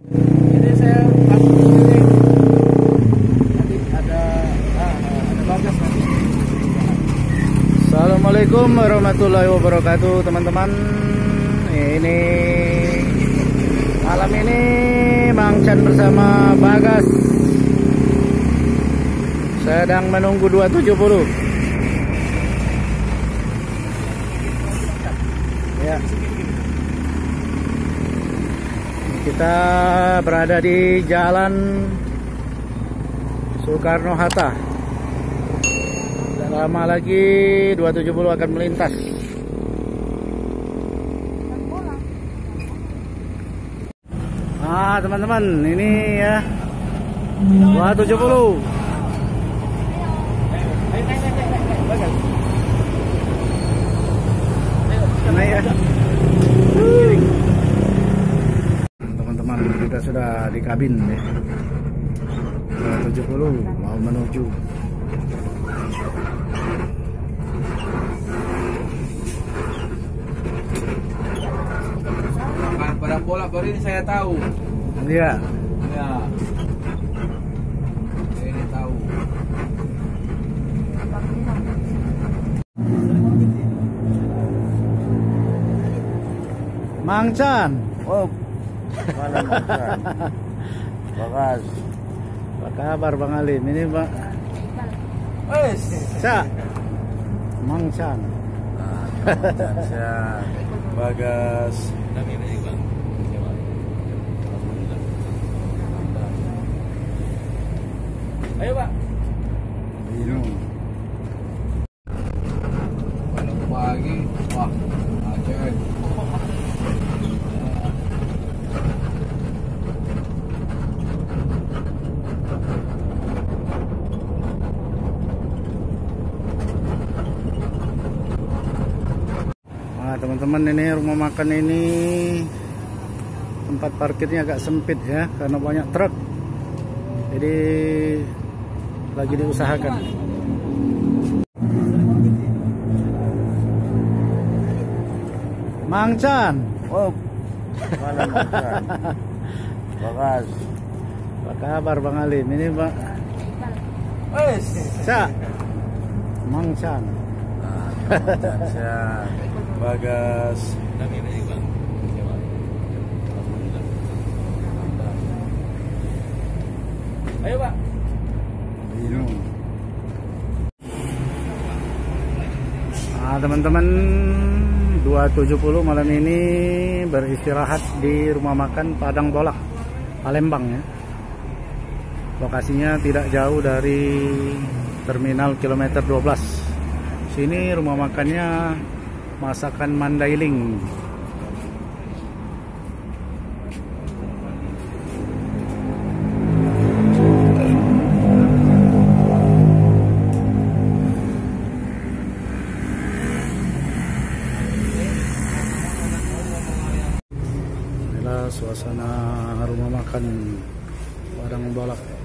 Jadi saya ini nanti ada bagas nanti. Assalamualaikum warahmatullahi wabarakatuh teman-teman. Ini malam ini Mang Chan bersama Bagas sedang menunggu 270. Ya. Kita berada di Jalan Soekarno-Hatta. Tidak lama lagi 270 akan melintas. Nah, teman-teman, ini ya 270. Naik ya. Teman-teman, kita sudah di kabin ya. 270 mau menuju. Pada bola baru ini saya tahu. Iya. Ya. Saya ini tahu. Mang Chan. Oh. Mana Mang Chan? Bagas. Apa kabar Bang Alim? Ini Pak. Cak. Mang Chan. Chan. Bagas. Ayo Pak. Minum. Pagi. Wah. Aceh. Nah, teman-teman, ini rumah makan ini tempat parkirnya agak sempit ya karena banyak truk. Jadi lagi diusahakan. Mang Chan. Oh. Mana Mang Chan? Bagas. Apa kabar Bang Alim? Ini Pak. Cak. Mang Chan. Chan. Bagas. Ayo Pak. Minum. Nah, teman-teman, 270 malam ini beristirahat di rumah makan Padang Bolak, Palembang ya. Lokasinya tidak jauh dari terminal kilometer 12. Sini rumah makannya masakan Mandailing. Inilah suasana rumah makan Padang Bolak.